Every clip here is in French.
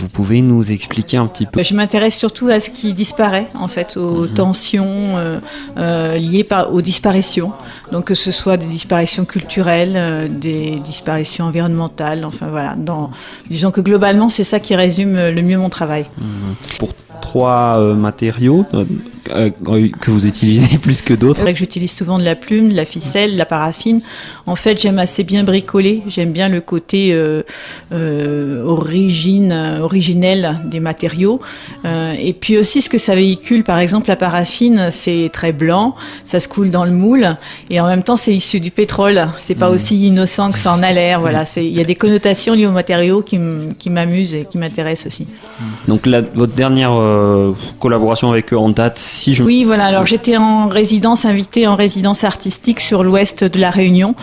Vous pouvez nous expliquer un petit peu? Je m'intéresse surtout à ce qui disparaît, en fait, aux tensions liées aux disparitions. Donc que ce soit des disparitions culturelles, des disparitions environnementales, enfin voilà. Disons que globalement, c'est ça qui résume le mieux mon travail. Pour 3 matériaux que vous utilisez plus que d'autres? C'est vrai que j'utilise souvent de la plume, de la ficelle, de la paraffine. En fait, j'aime assez bien bricoler. J'aime bien le côté originel des matériaux. Et puis aussi ce que ça véhicule. Par exemple, la paraffine, c'est très blanc, ça se coule dans le moule, et en même temps, c'est issu du pétrole. C'est pas aussi innocent que ça en a l'air. Voilà, il y a des connotations liées aux matériaux qui m'amusent et qui m'intéressent aussi. Donc votre dernière collaboration avec eux en date, Oui, voilà. Alors j'étais invitée en résidence artistique sur l'ouest de la Réunion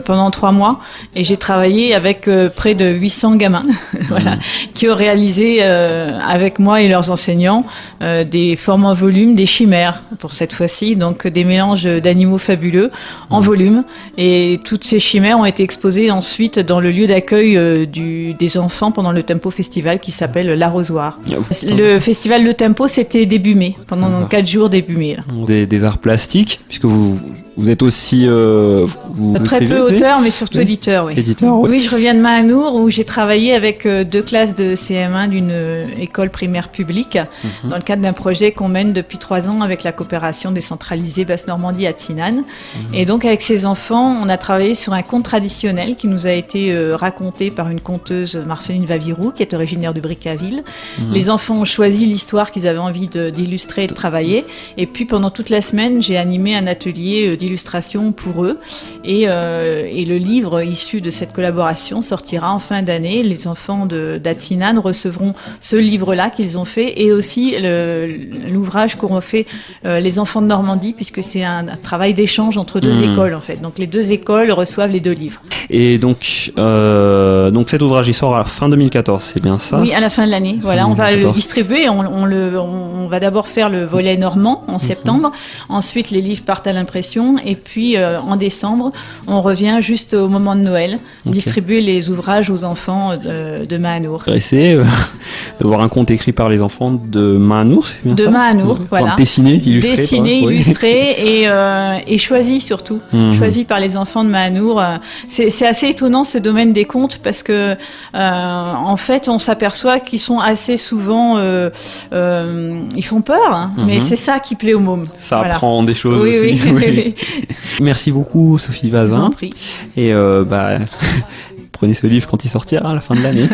pendant 3 mois, et j'ai travaillé avec près de 800 gamins, voilà, qui ont réalisé avec moi et leurs enseignants des formes en volume, des chimères pour cette fois-ci, donc des mélanges d'animaux fabuleux en volume, et toutes ces chimères ont été exposées ensuite dans le lieu d'accueil des enfants pendant le Tempo Festival qui s'appelle l'Arrosoir. Le festival Le Tempo, c'était début mai, pendant 4 jours début mai. Des arts plastiques, puisque vous êtes aussi... Très peu auteur, mais surtout éditeur. Oui. Éditeur, oui. Oui, je reviens de Mahanour, où j'ai travaillé avec 2 classes de CM1 d'une école primaire publique, dans le cadre d'un projet qu'on mène depuis 3 ans avec la coopération décentralisée Basse-Normandie à Tsinane. Et donc avec ces enfants, on a travaillé sur un conte traditionnel qui nous a été raconté par une conteuse, Marceline Vavirou, qui est originaire de Brickaville. Les enfants ont choisi l'histoire qu'ils avaient envie d'illustrer et de travailler. Et puis pendant toute la semaine, j'ai animé un atelier d'illustration pour eux. Et le livre issu de cette collaboration sortira en fin d'année. Les enfants d'Atsinane recevront ce livre-là qu'ils ont fait, et aussi l'ouvrage qu'auront fait les enfants de Normandie, puisque c'est un travail d'échange entre 2 écoles en fait. Donc les 2 écoles reçoivent les 2 livres. Et donc cet ouvrage il sort à la fin 2014, c'est bien ça? Oui, à la fin de l'année. Voilà, on va le distribuer. On va d'abord faire le volet normand en septembre. Ensuite, les livres partent à l'impression, et puis en décembre, on revient juste au moment de Noël, distribuer les ouvrages aux enfants de Mahanour. Intéressé de voir un conte écrit par les enfants de Mahanour, c'est bien ça? De Mahanour, voilà. Dessiné, illustré. Dessiné, illustré et choisi surtout. Choisi par les enfants de Mahanour. C'est assez étonnant ce domaine des contes, parce que en fait, on s'aperçoit qu'ils sont assez souvent... ils font peur, mais c'est ça qui plaît aux mômes. Ça apprend des choses aussi. Oui. Merci beaucoup, Sophie Vazin. Je vous en prie. Et prenez ce livre quand il sortira à la fin de l'année.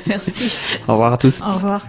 Merci. Au revoir à tous. Au revoir.